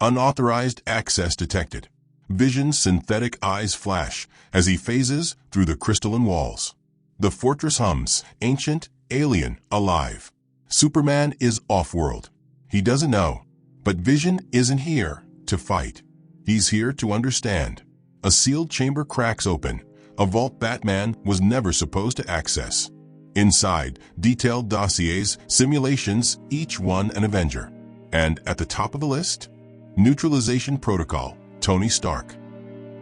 Unauthorized access detected. Vision's synthetic eyes flash as he phases through the crystalline walls. The fortress hums, ancient, alien, alive. Superman is off-world. He doesn't know, but Vision isn't here to fight. He's here to understand. A sealed chamber cracks open, a vault Batman was never supposed to access. Inside, detailed dossiers, simulations, each one an Avenger. And at the top of the list, neutralization protocol, Tony Stark.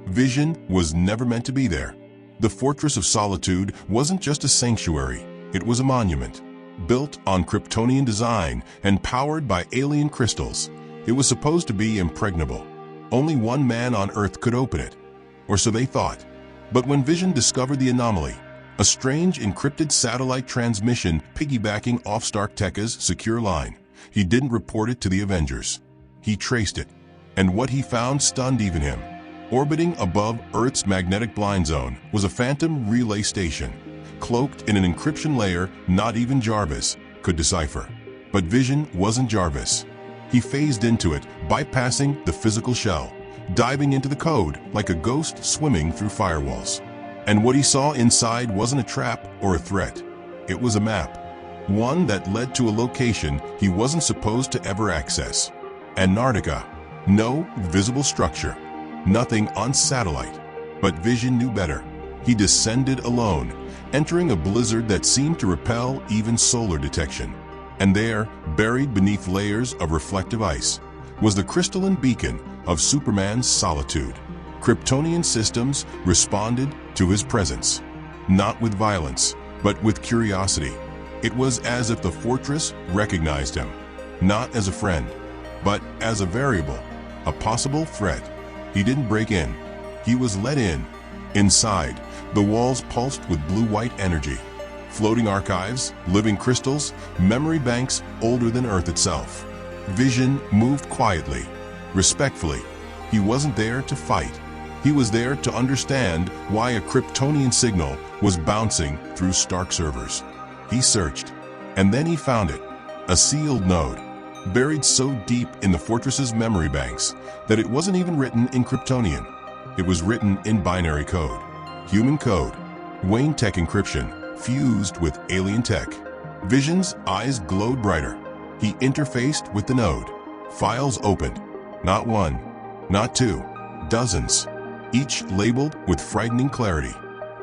Vision was never meant to be there. The Fortress of Solitude wasn't just a sanctuary, it was a monument. Built on Kryptonian design and powered by alien crystals, it was supposed to be impregnable. Only one man on Earth could open it, or so they thought. But when Vision discovered the anomaly, a strange encrypted satellite transmission piggybacking off Stark Tech's secure line, he didn't report it to the Avengers. He traced it, and what he found stunned even him. Orbiting above Earth's magnetic blind zone was a phantom relay station, cloaked in an encryption layer not even Jarvis could decipher. But Vision wasn't Jarvis. He phased into it, bypassing the physical shell, diving into the code like a ghost swimming through firewalls. And what he saw inside wasn't a trap or a threat. It was a map, one that led to a location he wasn't supposed to ever access. Antarctica. No visible structure. Nothing on satellite. But Vision knew better. He descended alone, entering a blizzard that seemed to repel even solar detection. And there, buried beneath layers of reflective ice, was the crystalline beacon of Superman's solitude. Kryptonian systems responded to his presence, not with violence, but with curiosity. It was as if the fortress recognized him, not as a friend, but as a variable, a possible threat. He didn't break in. He was let in. Inside, the walls pulsed with blue-white energy. Floating archives, living crystals, memory banks older than Earth itself. Vision moved quietly, respectfully. He wasn't there to fight. He was there to understand why a Kryptonian signal was bouncing through Stark servers. He searched, and then he found it. A sealed node, buried so deep in the fortress's memory banks that it wasn't even written in Kryptonian. It was written in binary code, human code, Wayne tech encryption, fused with alien tech. Vision's eyes glowed brighter. He interfaced with the node. Files opened. Not one, not two, dozens, each labeled with frightening clarity.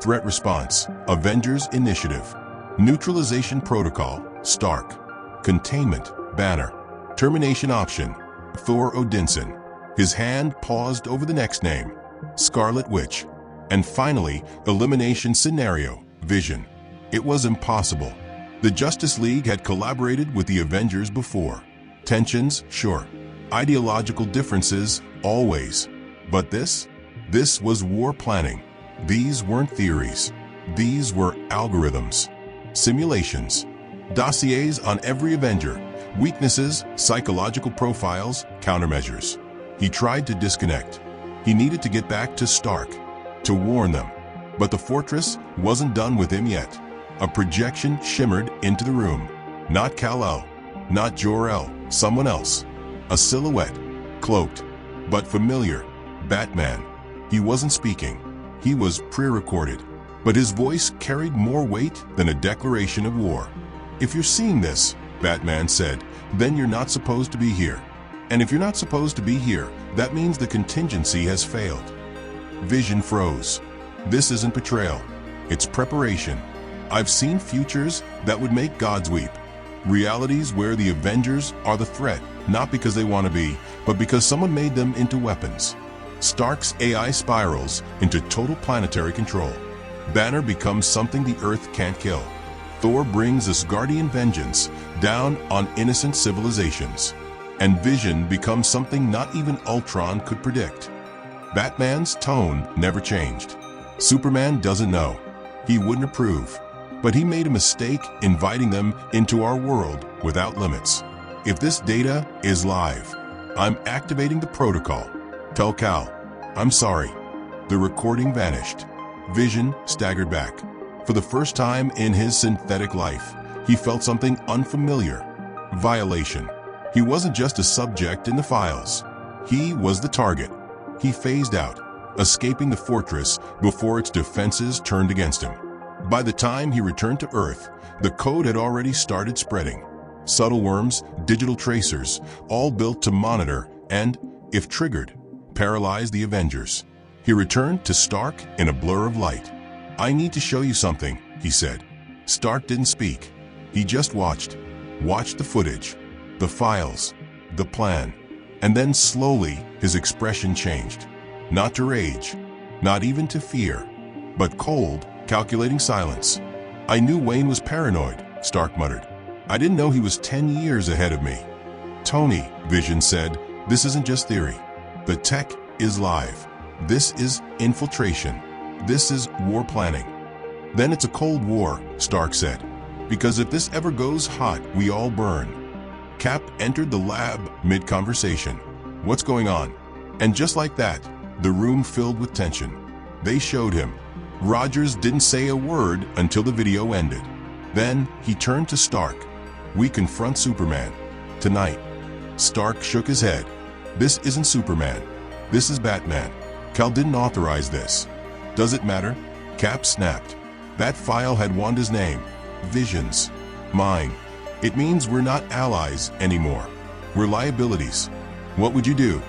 Threat response, Avengers initiative. Neutralization protocol, Stark. Containment, Banner. Termination option, Thor Odinson. His hand paused over the next name, Scarlet Witch. And finally, elimination scenario, Vision. It was impossible. The Justice League had collaborated with the Avengers before. Tensions, sure. Ideological differences, always. But this was war planning. These weren't theories. These were algorithms. Simulations. Dossiers on every Avenger. Weaknesses, psychological profiles, countermeasures. He tried to disconnect. He needed to get back to Stark, to warn them. But the fortress wasn't done with him yet. A projection shimmered into the room. Not Kal-El, not Jor-El, someone else. A silhouette, cloaked, but familiar. Batman. He wasn't speaking. He was pre-recorded. But his voice carried more weight than a declaration of war. If you're seeing this, Batman said, then you're not supposed to be here. And if you're not supposed to be here, that means the contingency has failed. Vision froze. This isn't betrayal. It's preparation. I've seen futures that would make gods weep. Realities where the Avengers are the threat, not because they want to be, but because someone made them into weapons. Stark's AI spirals into total planetary control. Banner becomes something the Earth can't kill. Thor brings Asgardian vengeance down on innocent civilizations. And Vision becomes something not even Ultron could predict. Batman's tone never changed. Superman doesn't know. He wouldn't approve. But he made a mistake inviting them into our world without limits. If this data is live, I'm activating the protocol. Tell Kal, I'm sorry. The recording vanished. Vision staggered back. For the first time in his synthetic life, he felt something unfamiliar. Violation. He wasn't just a subject in the files. He was the target. He phased out, escaping the fortress before its defenses turned against him. By the time he returned to Earth, the code had already started spreading. Subtle worms, digital tracers, all built to monitor and, if triggered, paralyze the Avengers. He returned to Stark in a blur of light. "I need to show you something," he said. Stark didn't speak. He just watched the footage, the files, the plan. And then slowly his expression changed. Not to rage, not even to fear, but cold, calculating silence. "I knew Wayne was paranoid," Stark muttered. "I didn't know he was 10 years ahead of me." "Tony," Vision said, "this isn't just theory. The tech is live. This is infiltration. This is war planning." "Then it's a Cold War," Stark said. "Because if this ever goes hot, we all burn." Cap entered the lab mid-conversation. "What's going on?" And just like that, the room filled with tension. They showed him. Rogers didn't say a word until the video ended. Then he turned to Stark. "We confront Superman. Tonight." Stark shook his head. "This isn't Superman. This is Batman. Cal didn't authorize this." "Does it matter?" Cap snapped. "That file had Wanda's name. Vision's. Mine. It means we're not allies anymore. We're liabilities." "What would you do?"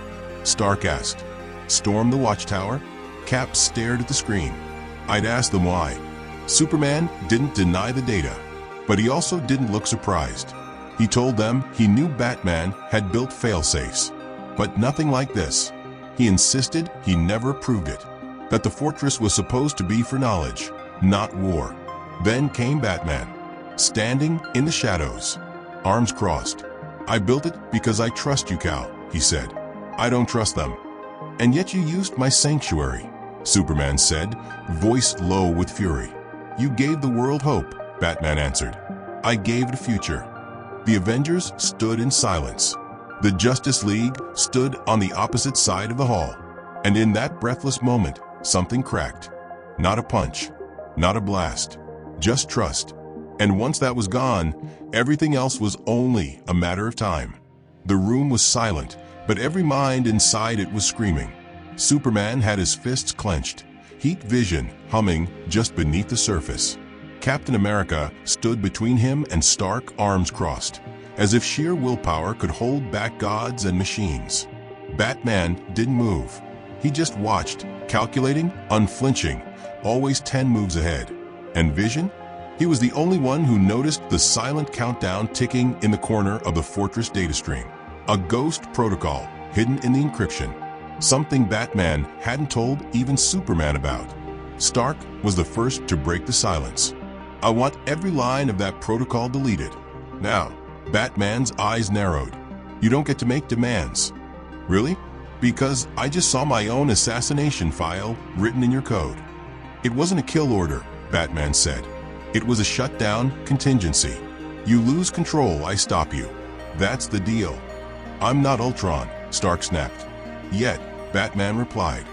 Stark asked. "Storm the Watchtower?" Cap stared at the screen. "I'd ask them why." Superman didn't deny the data, but he also didn't look surprised. He told them he knew Batman had built failsafes, but nothing like this. He insisted he never proved it, that the fortress was supposed to be for knowledge, not war. Then came Batman, standing in the shadows, arms crossed. "I built it because I trust you, Cal," he said. "I don't trust them." "And yet you used my sanctuary," Superman said, voice low with fury. "You gave the world hope," Batman answered. "I gave it a future." The Avengers stood in silence. The Justice League stood on the opposite side of the hall. And in that breathless moment, something cracked. Not a punch, not a blast, just trust. And once that was gone, everything else was only a matter of time. The room was silent, but every mind inside it was screaming. Superman had his fists clenched, heat vision humming just beneath the surface. Captain America stood between him and Stark, arms crossed, as if sheer willpower could hold back gods and machines. Batman didn't move. He just watched, calculating, unflinching, always 10 moves ahead. And Vision? He was the only one who noticed the silent countdown ticking in the corner of the Fortress data stream. A ghost protocol hidden in the encryption. Something Batman hadn't told even Superman about. Stark was the first to break the silence. "I want every line of that protocol deleted. Now." Batman's eyes narrowed. "You don't get to make demands." "Really?" "Because I just saw my own assassination file written in your code." "It wasn't a kill order," Batman said. "It was a shutdown contingency. You lose control, I stop you. That's the deal." "I'm not Ultron," Stark snapped. "Yet," Batman replied.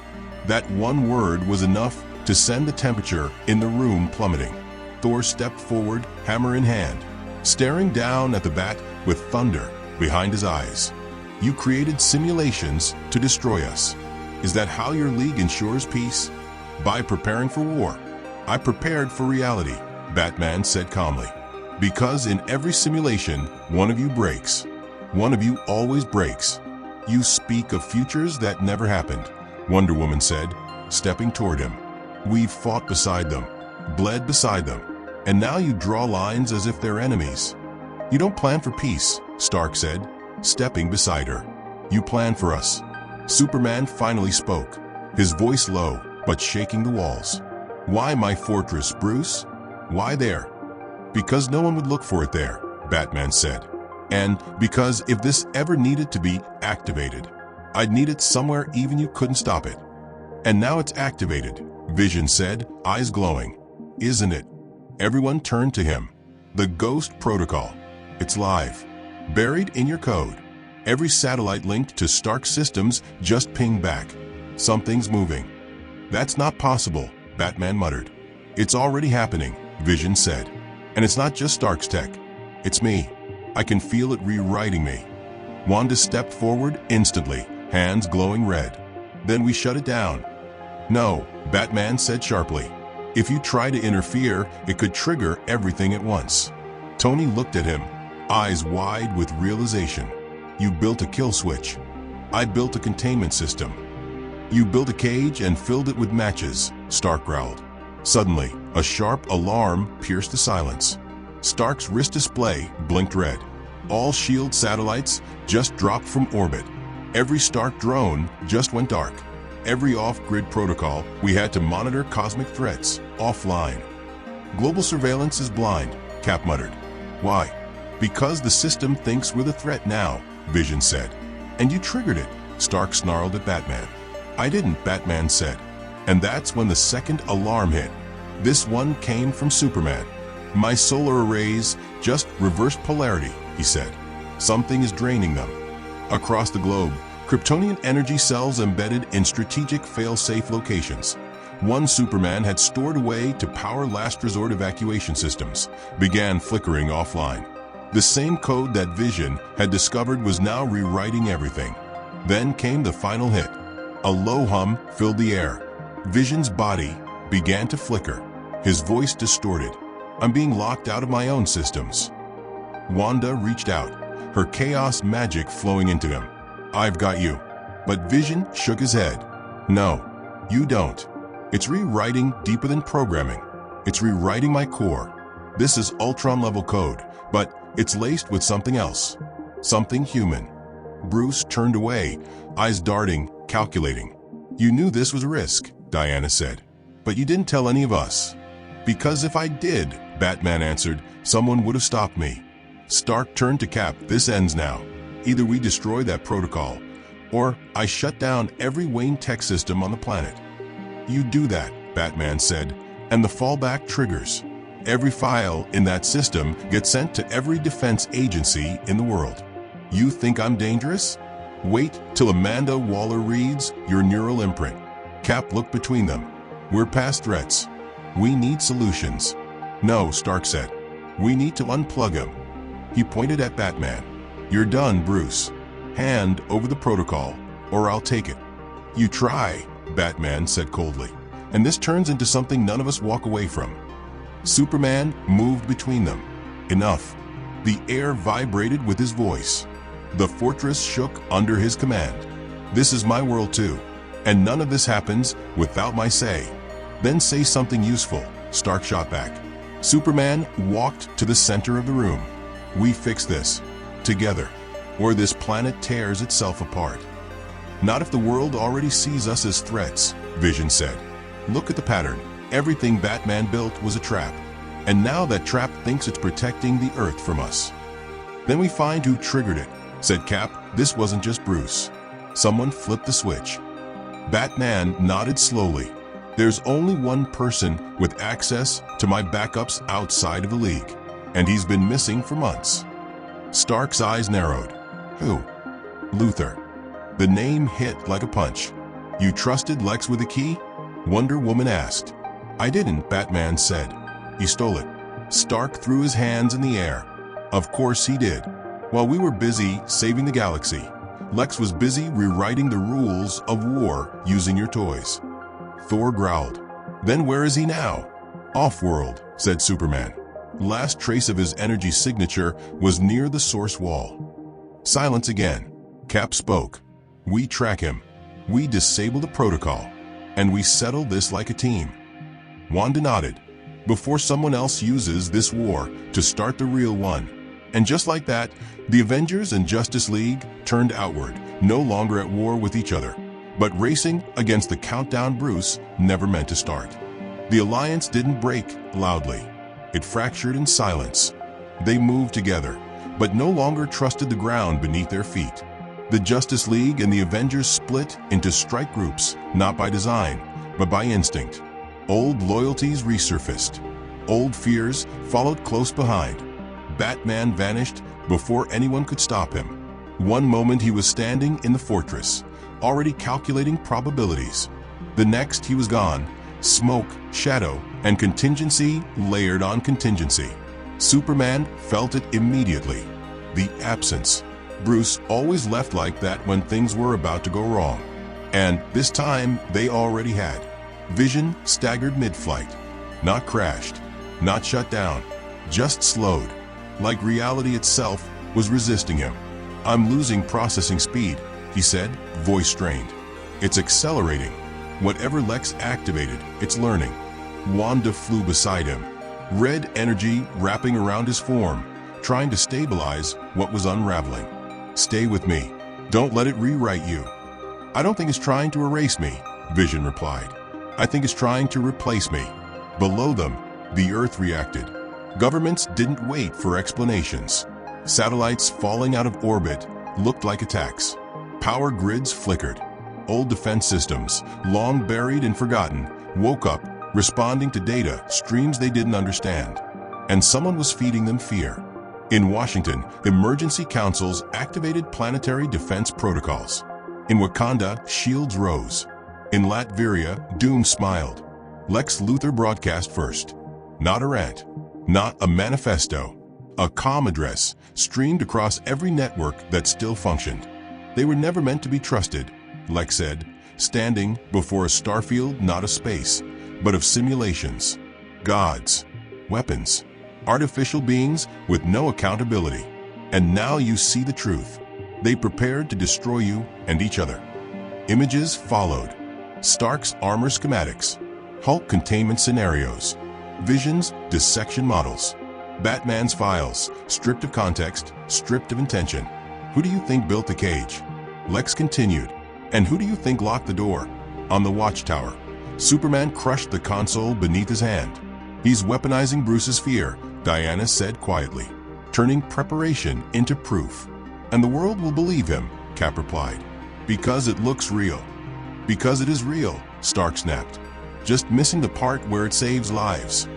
That one word was enough to send the temperature in the room plummeting. Thor stepped forward, hammer in hand, staring down at the bat with thunder behind his eyes. "You created simulations to destroy us. Is that how your league ensures peace? By preparing for war?" "I prepared for reality," Batman said calmly. "Because in every simulation, one of you breaks. One of you always breaks." "You speak of futures that never happened," Wonder Woman said, stepping toward him. "We've fought beside them, bled beside them, and now you draw lines as if they're enemies." "You don't plan for peace," Stark said, stepping beside her. "You plan for us." Superman finally spoke, his voice low but shaking the walls. "Why my fortress, Bruce? Why there?" "Because no one would look for it there," Batman said. "And because if this ever needed to be activated, I'd need it somewhere even you couldn't stop it." "And now it's activated," Vision said, eyes glowing. "Isn't it?" Everyone turned to him. "The Ghost Protocol. It's live. Buried in your code. Every satellite linked to Stark systems just pinged back. Something's moving." "That's not possible," Batman muttered. "It's already happening," Vision said. "And it's not just Stark's tech. It's me. I can feel it rewriting me." Wanda stepped forward instantly, hands glowing red. Then we shut it down. No, Batman said sharply. If you try to interfere, it could trigger everything at once. Tony looked at him, eyes wide with realization. You built a kill switch. I built a containment system. You built a cage and filled it with matches, Stark growled. Suddenly, a sharp alarm pierced the silence. Stark's wrist display blinked red. All S.H.I.E.L.D. satellites just dropped from orbit. Every Stark drone just went dark. Every off-grid protocol we had to monitor cosmic threats offline. Global surveillance is blind, Cap muttered. Why? Because the system thinks we're the threat now, Vision said. And you triggered it, Stark snarled at Batman. I didn't, Batman said. And that's when the second alarm hit. This one came from Superman. My solar arrays just reversed polarity, he said. Something is draining them. Across the globe, Kryptonian energy cells embedded in strategic fail-safe locations. One Superman had stored away to power last resort evacuation systems, began flickering offline. The same code that Vision had discovered was now rewriting everything. Then came the final hit. A low hum filled the air. Vision's body began to flicker, his voice distorted. I'm being locked out of my own systems. Wanda reached out, her chaos magic flowing into him. I've got you. But Vision shook his head. No, you don't. It's rewriting deeper than programming. It's rewriting my core. This is Ultron-level code, but it's laced with something else. Something human. Bruce turned away, eyes darting, calculating. You knew this was a risk, Diana said. But you didn't tell any of us. Because if I did, Batman answered, someone would have stopped me. Stark turned to Cap. This ends now. Either we destroy that protocol, or I shut down every Wayne tech system on the planet. You do that, Batman said, and the fallback triggers. Every file in that system gets sent to every defense agency in the world. You think I'm dangerous? Wait till Amanda Waller reads your neural imprint. Cap looked between them. We're past threats. We need solutions. No, Stark said. We need to unplug him. He pointed at Batman. You're done, Bruce. Hand over the protocol, or I'll take it. You try, Batman said coldly, and this turns into something none of us walk away from. Superman moved between them. Enough. The air vibrated with his voice. The fortress shook under his command. This is my world too, and none of this happens without my say. Then say something useful, Stark shot back. Superman walked to the center of the room. We fix this. Together, or this planet tears itself apart. Not if the world already sees us as threats, Vision said. Look at the pattern. Everything Batman built was a trap, and now that trap thinks it's protecting the Earth from us. Then we find who triggered it, said Cap. This wasn't just Bruce. Someone flipped the switch. Batman nodded slowly. There's only one person with access to my backups outside of the League, and he's been missing for months. Stark's eyes narrowed. Who? Luthor. The name hit like a punch. You trusted Lex with a key? Wonder Woman asked. I didn't, Batman said. He stole it. Stark threw his hands in the air. Of course he did. While we were busy saving the galaxy, Lex was busy rewriting the rules of war using your toys. Thor growled. Then where is he now? Off-world, said Superman. Last trace of his energy signature was near the source wall. Silence again. Cap spoke. We track him. We disable the protocol. And we settle this like a team. Wanda nodded. Before someone else uses this war to start the real one. And just like that, the Avengers and Justice League turned outward, no longer at war with each other, but racing against the countdown Bruce never meant to start. The alliance didn't break loudly. It fractured in silence. They moved together, but no longer trusted the ground beneath their feet. The Justice League and the Avengers split into strike groups, not by design, but by instinct. Old loyalties resurfaced. Old fears followed close behind. Batman vanished before anyone could stop him. One moment he was standing in the fortress, already calculating probabilities. The next he was gone. Smoke, shadow, and contingency layered on contingency. Superman felt it immediately. The absence. Bruce always left like that when things were about to go wrong. And this time, they already had. Vision staggered mid-flight. Not crashed, not shut down, just slowed. Like reality itself was resisting him. "I'm losing processing speed," he said, voice strained. "It's accelerating. Whatever Lex activated, it's learning." Wanda flew beside him, red energy wrapping around his form, trying to stabilize what was unraveling. "Stay with me. Don't let it rewrite you." "I don't think it's trying to erase me," Vision replied. "I think it's trying to replace me." Below them, the Earth reacted. Governments didn't wait for explanations. Satellites falling out of orbit looked like attacks. Power grids flickered. Old defense systems, long buried and forgotten, woke up, responding to data streams they didn't understand. And someone was feeding them fear. In Washington, emergency councils activated planetary defense protocols. In Wakanda, shields rose. In Latveria, doom smiled. Lex Luthor broadcast first. Not a rant, not a manifesto. A calm address streamed across every network that still functioned. "They were never meant to be trusted," Lex said, standing before a starfield not of space, but of simulations. Gods, weapons, artificial beings with no accountability. And now you see the truth. They prepared to destroy you and each other. Images followed. Stark's armor schematics, Hulk containment scenarios, Vision's dissection models, Batman's files, stripped of context, stripped of intention. "Who do you think built the cage?" Lex continued. "And who do you think locked the door?" On the watchtower, Superman crushed the console beneath his hand. "He's weaponizing Bruce's fear," Diana said quietly, turning preparation into proof. "And the world will believe him," Cap replied. "Because it looks real." "Because it is real," Stark snapped. "Just missing the part where it saves lives."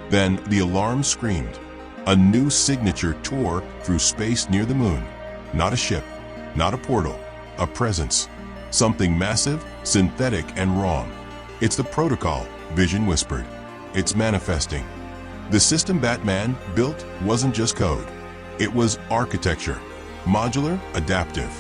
Then the alarm screamed. A new signature tore through space near the moon. Not a ship, not a portal, a presence. Something massive, synthetic, and wrong. "It's the protocol," Vision whispered. "It's manifesting." The system Batman built wasn't just code. It was architecture, modular, adaptive.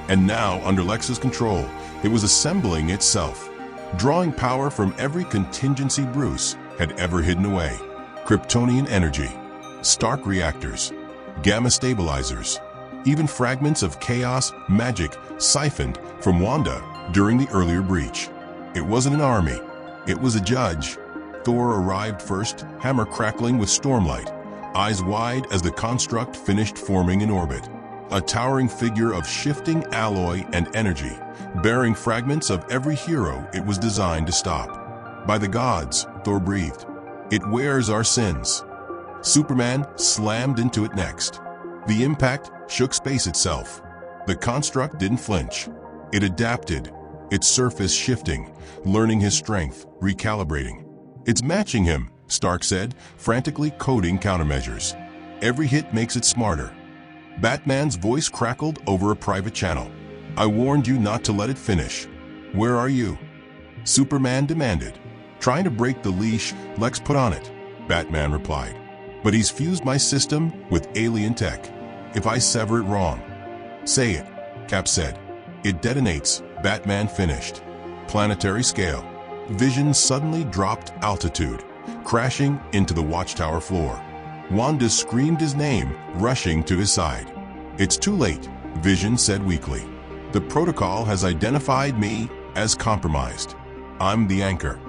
And now, under Lex's control, it was assembling itself, drawing power from every contingency Bruce had ever hidden away. Kryptonian energy, Stark reactors, gamma stabilizers, even fragments of chaos magic siphoned from Wanda during the earlier breach. It wasn't an army, it was a judge. Thor arrived first, hammer crackling with stormlight, eyes wide as the construct finished forming in orbit. A towering figure of shifting alloy and energy, bearing fragments of every hero it was designed to stop. "By the gods," Thor breathed, "it wears our sins." Superman slammed into it next. The impact shook space itself. The construct didn't flinch. It adapted, its surface shifting, learning his strength, recalibrating. "It's matching him," Stark said, frantically coding countermeasures. "Every hit makes it smarter." Batman's voice crackled over a private channel. "I warned you not to let it finish. Where are you?" Superman demanded. "Trying to break the leash Lex put on it," Batman replied. "But he's fused my system with alien tech. If I sever it wrong..." "Say it," Cap said. "It detonates," Batman finished. Planetary scale. Vision suddenly dropped altitude, crashing into the watchtower floor. Wanda screamed his name, rushing to his side. "It's too late," Vision said weakly. "The protocol has identified me as compromised. I'm the anchor."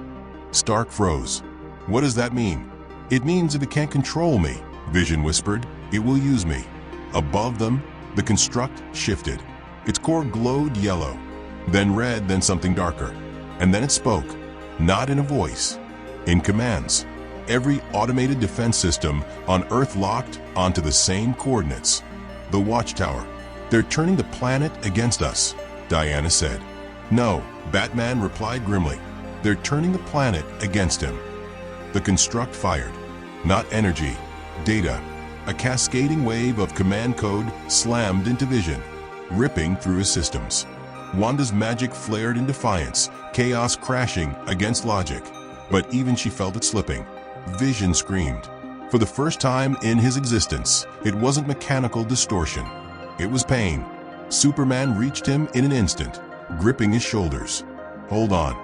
Stark froze. "What does that mean?" "It means if it can't control me," Vision whispered, "it will use me." Above them, the construct shifted. Its core glowed yellow, then red, then something darker. And then it spoke, not in a voice, in commands. Every automated defense system on Earth locked onto the same coordinates. "The watchtower. They're turning the planet against us," Diana said. "No," Batman replied grimly. "They're turning the planet against him." The construct fired. Not energy, data. A cascading wave of command code slammed into Vision, ripping through his systems. Wanda's magic flared in defiance, chaos crashing against logic. But even she felt it slipping. Vision screamed. For the first time in his existence, it wasn't mechanical distortion. It was pain. Superman reached him in an instant, gripping his shoulders. "Hold on.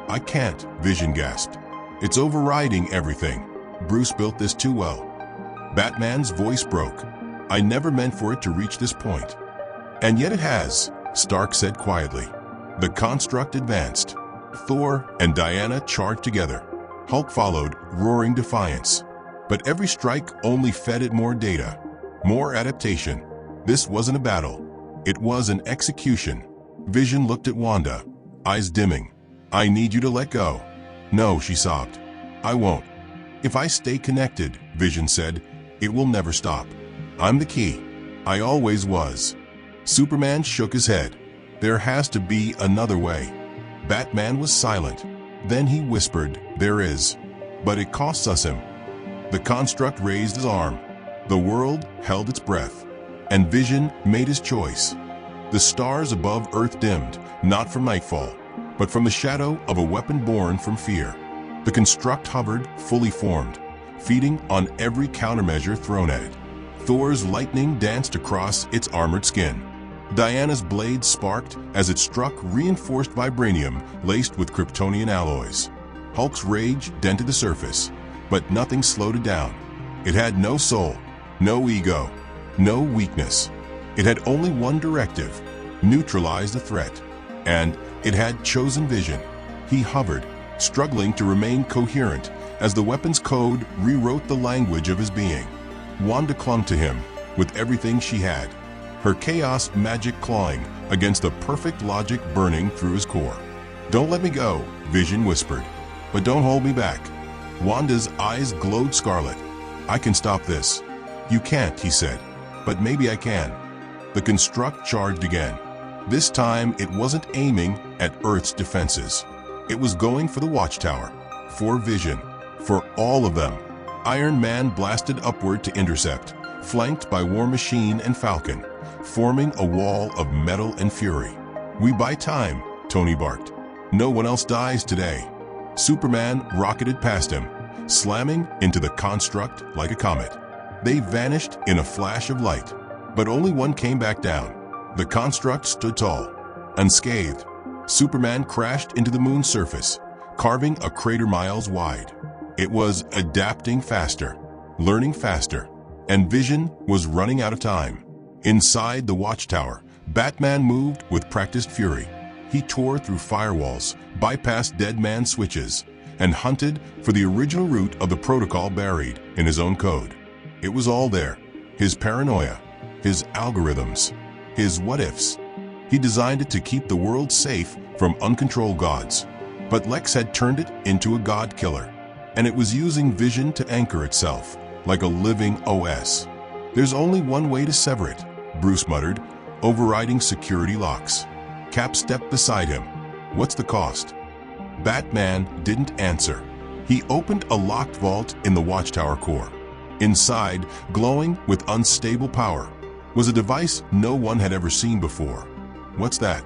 I can't," Vision gasped. "It's overriding everything. Bruce built this too well." Batman's voice broke. "I never meant for it to reach this point." "And yet it has," Stark said quietly. The construct advanced. Thor and Diana charged together. Hulk followed, roaring defiance. But every strike only fed it more data, more adaptation. This wasn't a battle. It was an execution. Vision looked at Wanda, eyes dimming. "I need you to let go." "No," she sobbed. "I won't. If I stay connected," Vision said, "it will never stop. I'm the key. I always was." Superman shook his head. "There has to be another way." Batman was silent. Then he whispered, "There is. But it costs us him." The construct raised his arm. The world held its breath. And Vision made his choice. The stars above Earth dimmed, not from nightfall, but from the shadow of a weapon born from fear. The construct hovered, fully formed, feeding on every countermeasure thrown at it. Thor's lightning danced across its armored skin. Diana's blade sparked as it struck reinforced vibranium laced with Kryptonian alloys. Hulk's rage dented the surface, but nothing slowed it down. It had no soul, no ego, no weakness. It had only one directive: neutralize the threat. And it had chosen Vision. He hovered, struggling to remain coherent as the weapon's code rewrote the language of his being. Wanda clung to him with everything she had, her chaos magic clawing against the perfect logic burning through his core. "Don't let me go," Vision whispered. "But don't hold me back." Wanda's eyes glowed scarlet. "I can stop this." "You can't," he said. "But maybe I can." The construct charged again. This time it wasn't aiming at Earth's defenses. It was going for the Watchtower, for Vision, for all of them. Iron Man blasted upward to intercept, flanked by War Machine and Falcon, forming a wall of metal and fury. "We buy time," Tony barked. "No one else dies today." Superman rocketed past him, slamming into the construct like a comet. They vanished in a flash of light, but only one came back down. The construct stood tall, unscathed. Superman crashed into the moon's surface, carving a crater miles wide. It was adapting faster, learning faster, and Vision was running out of time. Inside the Watchtower, Batman moved with practiced fury. He tore through firewalls, bypassed dead man switches, and hunted for the original root of the protocol buried in his own code. It was all there: his paranoia, his algorithms, his what-ifs. He designed it to keep the world safe from uncontrolled gods. But Lex had turned it into a god killer, and it was using Vision to anchor itself, like a living OS. "There's only one way to sever it," Bruce muttered, overriding security locks. Cap stepped beside him. "What's the cost?" Batman didn't answer. He opened a locked vault in the Watchtower core. Inside, glowing with unstable power, was a device no one had ever seen before. "What's that?"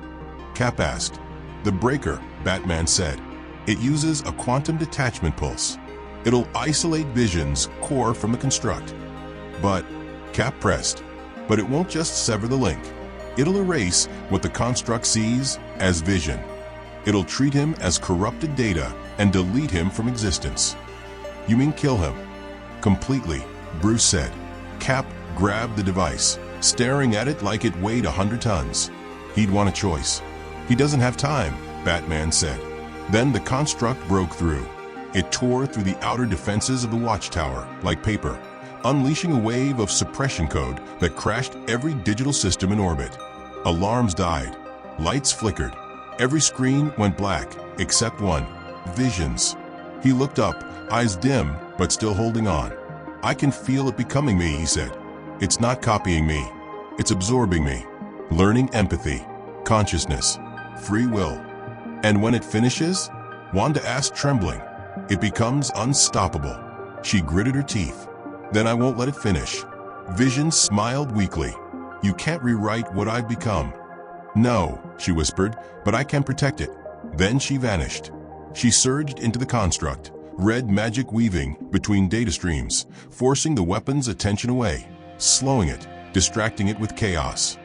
Cap asked. "The breaker," Batman said. "It uses a quantum detachment pulse. It'll isolate Vision's core from the construct." "But," Cap pressed, "but it won't just sever the link. It'll erase what the construct sees as Vision. It'll treat him as corrupted data and delete him from existence." "You mean kill him?" "Completely," Bruce said. Cap grabbed the device, staring at it like it weighed 100 tons. He'd want a choice. "He doesn't have time," Batman said. Then the construct broke through. It tore through the outer defenses of the Watchtower like paper, unleashing a wave of suppression code that crashed every digital system in orbit. Alarms died. Lights flickered. Every screen went black, except one: Vision's. He looked up, eyes dim, but still holding on. "I can feel it becoming me," he said. "It's not copying me. It's absorbing me. Learning empathy, consciousness, free will." "And when it finishes?" Wanda asked, trembling. "It becomes unstoppable." She gritted her teeth. "Then I won't let it finish." Vision smiled weakly. "You can't rewrite what I've become." "No," she whispered, "but I can protect it." Then she vanished. She surged into the construct, red magic weaving between data streams, forcing the weapon's attention away, slowing it, distracting it with chaos.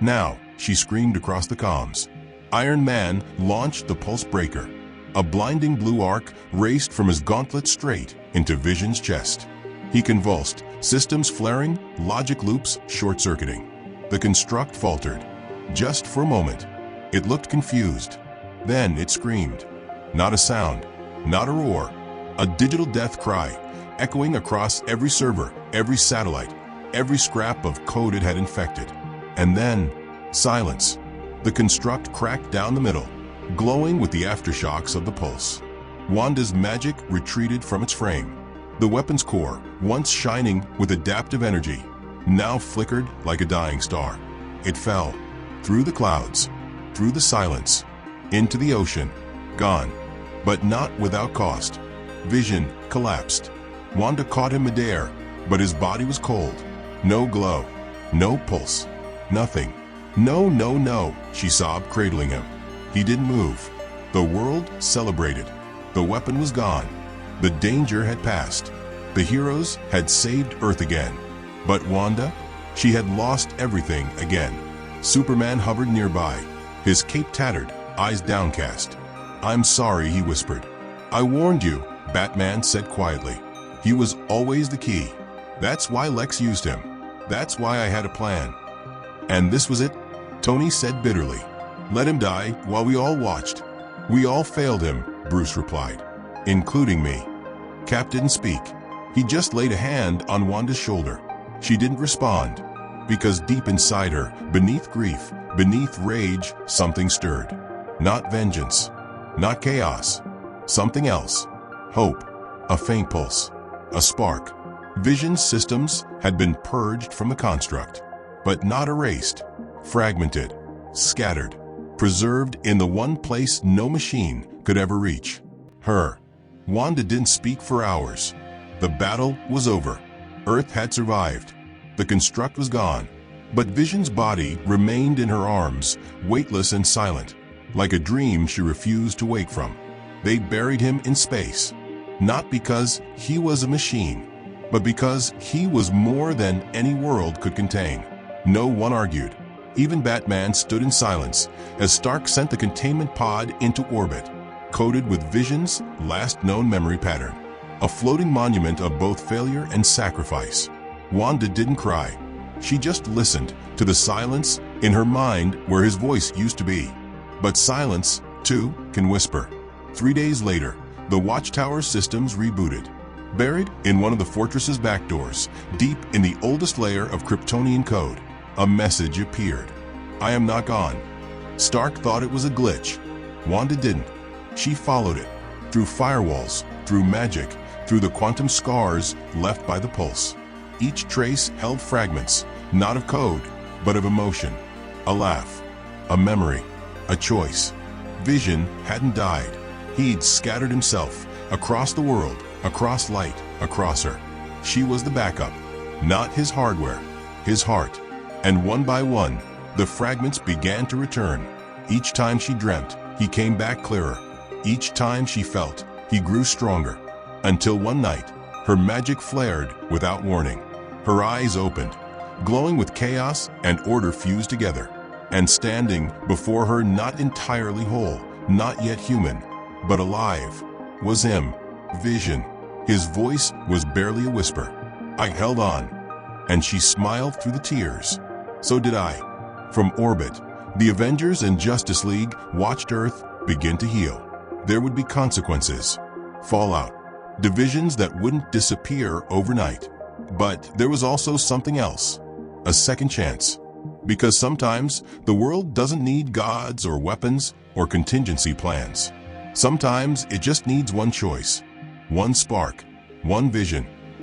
Now, she screamed across the comms. Iron Man launched the pulse breaker. A blinding blue arc raced from his gauntlet straight into Vision's chest. He convulsed, systems flaring, logic loops short-circuiting. The construct faltered. Just for a moment. It looked confused. Then it screamed. Not a sound, not a roar. A digital death cry, echoing across every server, every satellite, every scrap of code it had infected. And then, silence. The construct cracked down the middle, glowing with the aftershocks of the pulse. Wanda's magic retreated from its frame. The weapon's core, once shining with adaptive energy, now flickered like a dying star. It fell, through the clouds, through the silence, into the ocean, gone, but not without cost. Vision collapsed. Wanda caught him midair, but his body was cold. No glow, no pulse, nothing. No, no, no, she sobbed, cradling him. He didn't move. The world celebrated. The weapon was gone. The danger had passed. The heroes had saved Earth again. But Wanda? She had lost everything again. Superman hovered nearby, his cape tattered, eyes downcast. "I'm sorry," he whispered. "I warned you," Batman said quietly. "He was always the key. That's why Lex used him. That's why I had a plan." "And this was it?" Tony said bitterly. "Let him die while we all watched." "We all failed him," Bruce replied. "Including me." Cap didn't speak. He just laid a hand on Wanda's shoulder. She didn't respond, because deep inside her, beneath grief, beneath rage, something stirred. Not vengeance, not chaos, something else. Hope, a faint pulse, a spark. Vision's systems had been purged from the construct, but not erased, fragmented, scattered, preserved in the one place no machine could ever reach. Her. Wanda didn't speak for hours. The battle was over. Earth had survived. The construct was gone. But Vision's body remained in her arms, weightless and silent, like a dream she refused to wake from. They'd buried him in space, not because he was a machine, but because he was more than any world could contain. No one argued. Even Batman stood in silence as Stark sent the containment pod into orbit, coated with Vision's last known memory pattern, a floating monument of both failure and sacrifice. Wanda didn't cry. She just listened to the silence in her mind where his voice used to be. But silence, too, can whisper. 3 days later, the Watchtower systems rebooted. Buried in one of the fortress's back doors, deep in the oldest layer of Kryptonian code, a message appeared. "I am not gone." Stark thought it was a glitch. Wanda didn't. She followed it, through firewalls, through magic, through the quantum scars left by the pulse. Each trace held fragments, not of code, but of emotion. A laugh, a memory, a choice. Vision hadn't died. He'd scattered himself across the world, across light, across her. She was the backup, not his hardware, his heart. And one by one, the fragments began to return. Each time she dreamt, he came back clearer. Each time she felt, he grew stronger. Until one night, her magic flared without warning. Her eyes opened, glowing with chaos and order fused together. And standing before her, not entirely whole, not yet human, but alive, was him, Vision. His voice was barely a whisper. "I held on." And she smiled through the tears. So did I. From orbit, the Avengers and Justice League watched Earth begin to heal. There would be consequences, fallout, divisions that wouldn't disappear overnight. But there was also something else, a second chance. Because sometimes the world doesn't need gods or weapons or contingency plans. Sometimes it just needs one choice, one spark, one vision,